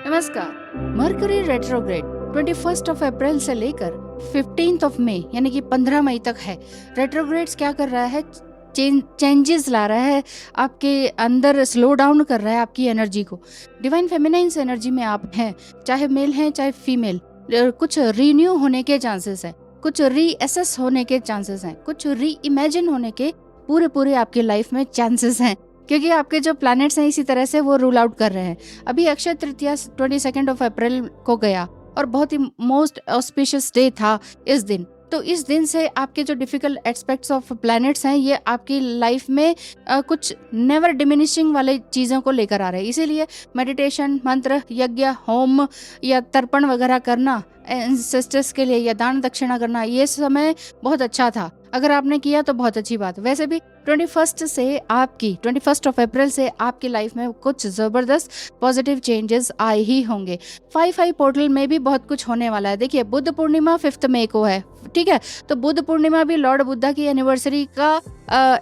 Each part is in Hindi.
नमस्कार। मरकरी रेट्रोग्रेड 21 ऑफ अप्रैल से लेकर 15 ऑफ मई यानी कि 15 मई तक है। रेट्रोग्रेड्स क्या कर रहा है? चेंजेस ला रहा है, आपके अंदर स्लो डाउन कर रहा है आपकी एनर्जी को। डिवाइन फेमिनाइन एनर्जी में आप हैं, चाहे मेल हैं चाहे फीमेल, कुछ रीन्यू होने के चांसेस हैं, कुछ रीअसेस होने के चांसेस हैं, कुछ री इमेजिन होने के पूरे आपकी लाइफ में चांसेस हैं, क्योंकि आपके जो प्लैनेट्स हैं इसी तरह से वो रूल आउट कर रहे हैं। अभी अक्षय तृतीया 22 ऑफ अप्रैल को गया और बहुत ही मोस्ट ऑस्पिशियस डे था इस दिन। तो इस दिन से आपके जो डिफिकल्ट एस्पेक्ट्स ऑफ प्लैनेट्स हैं ये आपकी लाइफ में कुछ नेवर डिमिनिशिंग वाले चीज़ों को लेकर आ रहे हैं। इसीलिए मेडिटेशन, मंत्र, यज्ञ, होम या तर्पण वगैरह करना एंसेस्टर्स के लिए या दान दक्षिणा करना, ये समय बहुत अच्छा था। अगर आपने किया तो बहुत अच्छी बात। वैसे भी 21 ऑफ अप्रैल से आपकी लाइफ में कुछ ज़बरदस्त पॉजिटिव चेंजेस आए ही होंगे। 5 पोर्टल में भी बहुत कुछ होने वाला है। देखिए, बुद्ध पूर्णिमा 5 मई को है, ठीक है। तो बुद्ध पूर्णिमा भी लॉर्ड बुद्धा की एनिवर्सरी का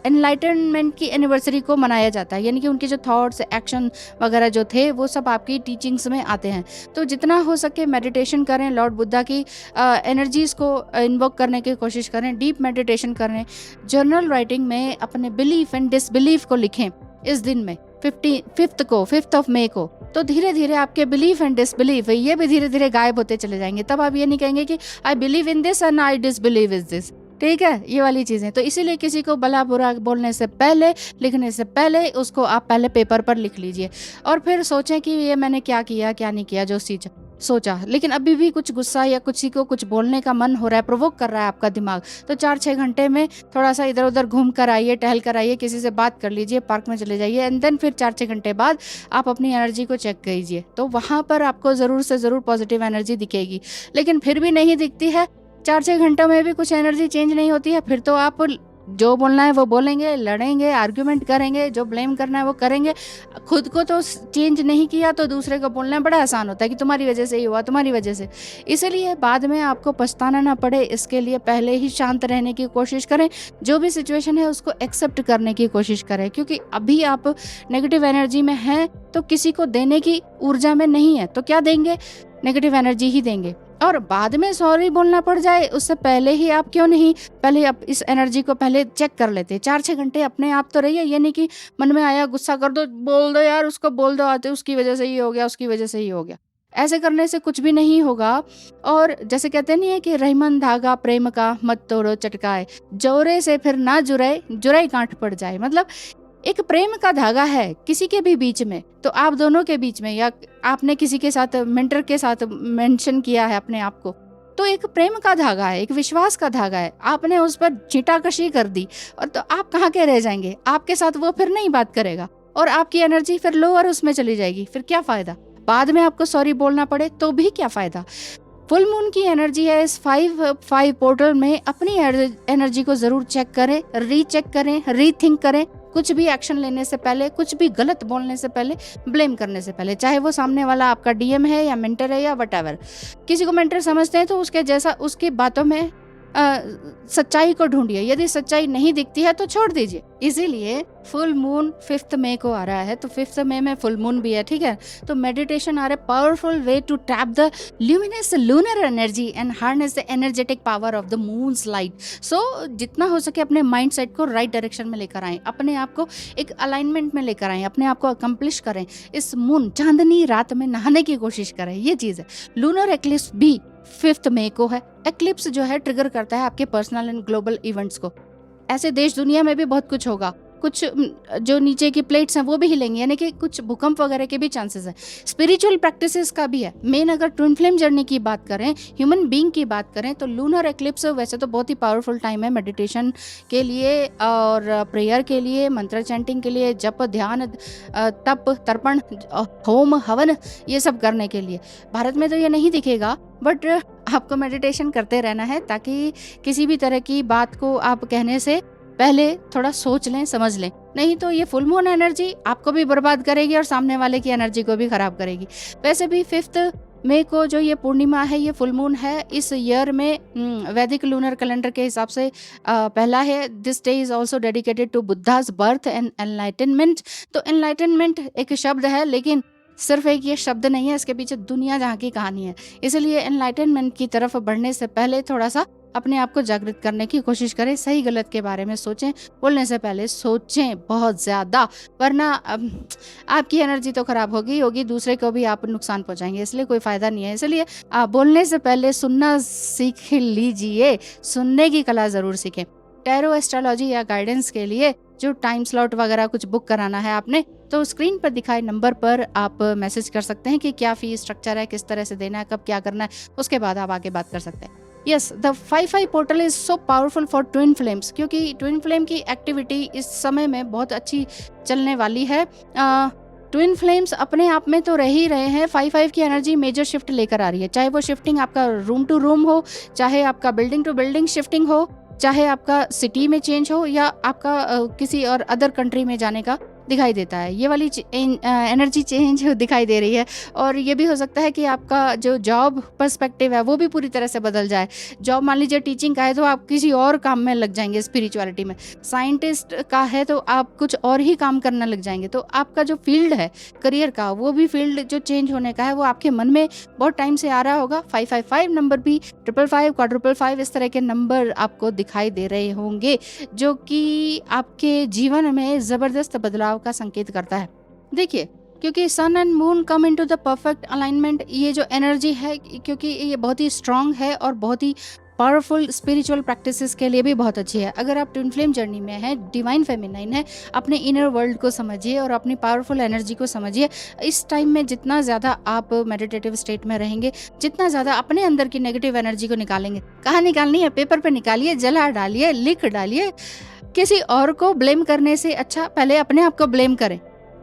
एनलाइटनमेंट की एनिवर्सरी को मनाया जाता है, यानी कि उनके जो थॉट्स, एक्शन वगैरह जो थे वो सब आपकी टीचिंग्स में आते हैं। तो जितना हो सके मेडिटेशन करें, लॉर्ड बुद्धा की एनर्जीज को इन्वोक करने की कोशिश करें, डीप मेडिटेशन करें, जर्नल राइटिंग में अपने बिलीफ एंड डिसबिलीफ को लिखें इस दिन में 5 ऑफ मई को। तो धीरे धीरे आपके बिलीफ एंड डिसबिलीफ ये भी धीरे धीरे गायब होते चले जाएंगे। तब आप ये नहीं कहेंगे कि I believe in this and I disbelieve is this, ठीक है, ये वाली चीजें। तो इसीलिए किसी को भला बुरा बोलने से पहले, लिखने से पहले उसको आप पहले पेपर पर लिख लीजिए और फिर सोचें कि ये मैंने क्या किया क्या नहीं किया, जो सोचा। लेकिन अभी भी कुछ गुस्सा या किसी को कुछ बोलने का मन हो रहा है, प्रोवोक कर रहा है आपका दिमाग, तो 4-6 घंटे में थोड़ा सा इधर उधर घूम कर आइए, टहल कर आइए, किसी से बात कर लीजिए, पार्क में चले जाइए एंड देन फिर 4-6 घंटे बाद आप अपनी एनर्जी को चेक कीजिए। तो वहाँ पर आपको ज़रूर से ज़रूर पॉजिटिव एनर्जी दिखेगी। लेकिन फिर भी नहीं दिखती है, 4-6 घंटों में भी कुछ एनर्जी चेंज नहीं होती है, फिर तो आप जो बोलना है वो बोलेंगे, लड़ेंगे, आर्ग्यूमेंट करेंगे, जो ब्लेम करना है वो करेंगे। खुद को तो चेंज नहीं किया तो दूसरे को बोलना बड़ा आसान होता है कि तुम्हारी वजह से ही हुआ, तुम्हारी वजह से। इसलिए बाद में आपको पछताना ना पड़े, इसके लिए पहले ही शांत रहने की कोशिश करें। जो भी सिचुएशन है उसको एक्सेप्ट करने की कोशिश करें, क्योंकि अभी आप नेगेटिव एनर्जी में हैं तो किसी को देने की ऊर्जा में नहीं है, तो क्या देंगे? नेगेटिव एनर्जी ही देंगे। और बाद में सॉरी बोलना पड़ जाए उससे पहले ही आप क्यों नहीं पहले आप इस एनर्जी को पहले चेक कर लेते। 4-6 घंटे अपने आप तो रहिए, ये नहीं कि मन में आया गुस्सा कर दो, बोल दो यार, उसको बोल दो, आते उसकी वजह से ही हो गया, उसकी वजह से ही हो गया। ऐसे करने से कुछ भी नहीं होगा। और जैसे कहते नहीं है कि रहीमन धागा प्रेम का मत तोड़ो चटकाए, जोरे से फिर ना जुराए, जुराई गांठ पड़ जाए। मतलब एक प्रेम का धागा है किसी के भी बीच में, तो आप दोनों के बीच में, या आपने किसी के साथ, मेंटर के साथ मेंशन किया है अपने आप को, तो एक प्रेम का धागा है, एक विश्वास का धागा है। आपने उस पर छींटाकशी कर दी और तो आप कहाँ के रह जाएंगे? आपके साथ वो फिर नहीं बात करेगा और आपकी एनर्जी फिर लो और उसमें चली जाएगी। फिर क्या फायदा? बाद में आपको सॉरी बोलना पड़े तो भी क्या फायदा? फुल मून की एनर्जी है इस 5 पोर्टल में। अपनी एनर्जी को जरूर चेक करें, रीचेक करें, रीथिंक करें। कुछ भी एक्शन लेने से पहले, कुछ भी गलत बोलने से पहले, ब्लेम करने से पहले, चाहे वो सामने वाला आपका डीएम है या मेंटर है या व्हाटएवर। किसी को मेंटर समझते हैं तो उसके जैसा उसकी बातों में सच्चाई को ढूंढिए। यदि सच्चाई नहीं दिखती है तो छोड़ दीजिए। इसीलिए फुल मून 5 मई को आ रहा है, तो 5 मई में फुल मून भी है, ठीक है। तो meditation are a powerful way to tap the luminous lunar energy and harness the energetic power of the moon's light. So जितना हो सके अपने माइंड सेट को राइट डायरेक्शन में लेकर आएं, अपने आप को एक अलाइनमेंट में लेकर आएं, अपने आप को अकम्प्लिश करें। इस मून चांदनी रात में नहाने की कोशिश करें, ये चीज़ है। लूनर एक्लिप्स भी 5 मई को है। एक्लिप्स जो है ट्रिगर करता है आपके पर्सनल एंड ग्लोबल इवेंट्स को। ऐसे देश दुनिया में भी बहुत कुछ होगा, कुछ जो नीचे की प्लेट्स हैं वो भी हिलेंगी, यानी कि कुछ भूकंप वगैरह के भी चांसेस हैं। स्पिरिचुअल प्रैक्टिसेस का भी है। मेन अगर ट्विन फ्लेम जर्नी की बात करें, ह्यूमन बीइंग की बात करें, तो लूनर एक्लिप्स वैसे तो बहुत ही पावरफुल टाइम है मेडिटेशन के लिए और प्रेयर के लिए, मंत्र चैंटिंग के लिए, जप, ध्यान, तप, तर्पण, होम, हवन, ये सब करने के लिए। भारत में तो ये नहीं दिखेगा, बट आपको मेडिटेशन करते रहना है ताकि किसी भी तरह की बात को आप कहने से पहले थोड़ा सोच लें, समझ लें। नहीं तो ये फुल मून एनर्जी आपको भी बर्बाद करेगी और सामने वाले की एनर्जी को भी खराब करेगी। वैसे भी 5 मई को जो ये पूर्णिमा है, ये फुल मून है, इस ईयर में वैदिक लूनर कैलेंडर के हिसाब से पहला है। This day is also dedicated to Buddha's birth and enlightenment. तो एनलाइटनमेंट एक शब्द है, लेकिन सिर्फ एक ये शब्द नहीं है, इसके पीछे दुनिया जहाँ की कहानी है। इसलिए एनलाइटनमेंट की तरफ बढ़ने से पहले थोड़ा सा अपने आप को जागृत करने की कोशिश करें। सही गलत के बारे में सोचें, बोलने से पहले सोचें बहुत ज़्यादा, वरना आपकी एनर्जी तो खराब होगी, दूसरे को भी आप नुकसान पहुंचाएंगे, इसलिए कोई फ़ायदा नहीं है। इसलिए बोलने से पहले सुनना सीख लीजिए, सुनने की कला ज़रूर सीखें। टैरो एस्ट्रोलॉजी या गाइडेंस के लिए जो टाइम स्लॉट वगैरह कुछ बुक कराना है आपने, तो स्क्रीन पर दिखाए नंबर पर आप मैसेज कर सकते हैं कि क्या फी स्ट्रक्चर है, किस तरह से देना है, कब क्या करना है, उसके बाद आप आगे बात कर सकते हैं। Yes, the 5-5 portal is so powerful for twin flames, क्योंकि ट्विन फ्लेम की एक्टिविटी इस समय में बहुत अच्छी चलने वाली है। ट्विन फ्लेम्स अपने आप में तो रह ही रहे हैं, 5-5 की एनर्जी मेजर शिफ्ट लेकर आ रही है, चाहे वो शिफ्टिंग आपका रूम टू रूम हो, चाहे आपका बिल्डिंग टू बिल्डिंग शिफ्टिंग हो, चाहे आपका सिटी में चेंज हो, या आपका किसी और अदर कंट्री में जाने का दिखाई देता है। ये वाली एनर्जी चेंज दिखाई दे रही है। और ये भी हो सकता है कि आपका जो जॉब पर्सपेक्टिव है वो भी पूरी तरह से बदल जाए। जॉब मान लीजिए टीचिंग का है तो आप किसी और काम में लग जाएंगे, स्पिरिचुअलिटी में। साइंटिस्ट का है तो आप कुछ और ही काम करने लग जाएंगे। तो आपका जो फील्ड है करियर का, वो भी फील्ड जो चेंज होने का है, वो आपके मन में बहुत टाइम से आ रहा होगा। 555 नंबर भी, 555, 455 इस तरह के नंबर आपको दिखाई दे रहे होंगे, जो कि आपके जीवन में ज़बरदस्त बदलाव का संकेत करता है। देखिए, क्योंकि sun and moon come into the perfect alignment, ये जो एनर्जी है, क्योंकि ये बहुत ही स्ट्रांग है और बहुत ही पावरफुल स्पिरिचुअल प्रैक्टिसेस के लिए भी बहुत अच्छी है। अगर आप ट्विन फ्लेम जर्नी में हैं, डिवाइन फेमिनाइन है, अपने इनर वर्ल्ड को समझिए और अपनी पावरफुल एनर्जी को समझिए। इस टाइम में जितना ज़्यादा आप मेडिटेटिव स्टेट में रहेंगे, जितना ज़्यादा अपने अंदर की नेगेटिव एनर्जी को निकालेंगे। कहाँ निकालनी है? पेपर पे निकालिए, जला डालिए, लिख डालिए। किसी और को ब्लेम करने से अच्छा पहले अपने आप को ब्लेम करें।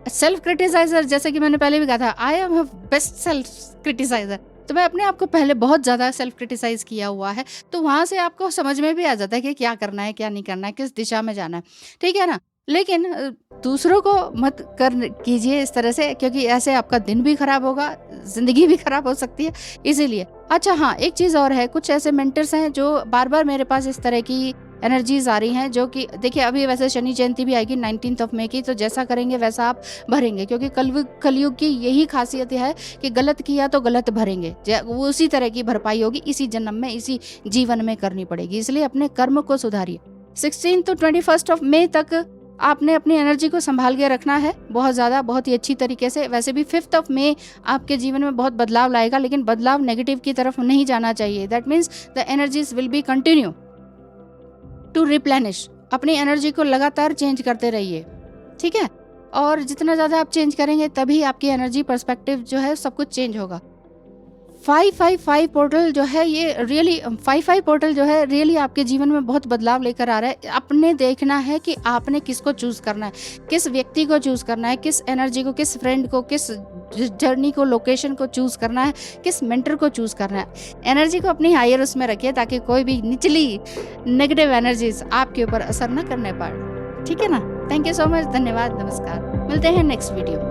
सेल्फ क्रिटिसाइजर, जैसे कि मैंने पहले भी कहा था, I am best self criticiser. तो मैं अपने आप को पहले बहुत ज़्यादा सेल्फ क्रिटिसाइज किया हुआ है, तो वहाँ से आपको समझ में भी आ जाता है कि क्या करना है, क्या नहीं करना है, किस दिशा में जाना है, ठीक है ना। लेकिन दूसरों को मत कीजिए इस तरह से, क्योंकि ऐसे आपका दिन भी खराब होगा, ज़िंदगी भी खराब हो सकती है। इसीलिए अच्छा हाँ, एक चीज़ और है, कुछ ऐसे मेंटर्स हैं जो बार बार मेरे पास इस तरह की एनर्जीज आ रही हैं, जो कि देखिए अभी वैसे शनि जयंती भी आएगी 19 मई की, तो जैसा करेंगे वैसा आप भरेंगे, क्योंकि कलयुग की यही खासियत है कि गलत किया तो गलत भरेंगे। वो उसी तरह की भरपाई होगी, इसी जन्म में, इसी जीवन में करनी पड़ेगी। इसलिए अपने कर्म को सुधारिए। 16 to 21 मई तक आपने अपनी एनर्जी को संभाल के रखना है बहुत ज़्यादा, बहुत ही अच्छी तरीके से। वैसे भी 5 मई आपके जीवन में बहुत बदलाव लाएगा, लेकिन बदलाव नेगेटिव की तरफ नहीं जाना चाहिए। That means the energies will be continue to replenish. अपनी एनर्जी को लगातार चेंज करते रहिए, ठीक है। और जितना ज़्यादा आप चेंज करेंगे तभी आपकी एनर्जी पर्सपेक्टिव जो है सब कुछ चेंज होगा। 555 पोर्टल जो है ये रियली 55 पोर्टल जो है रियली आपके जीवन में बहुत बदलाव लेकर आ रहा है। आपने देखना है कि आपने किसको चूज़ करना है, किस व्यक्ति को चूज़ करना है, किस एनर्जी को, किस फ्रेंड को, किस जर्नी को, लोकेशन को चूज़ करना है, किस मेंटर को चूज़ करना है। एनर्जी को अपनी हायर उसमें रखिए ताकि कोई भी निचली नेगेटिव एनर्जीज आपके ऊपर असर न करने पाए, ठीक है ना। थैंक यू सो मच, धन्यवाद, नमस्कार। मिलते हैं नेक्स्ट वीडियो में।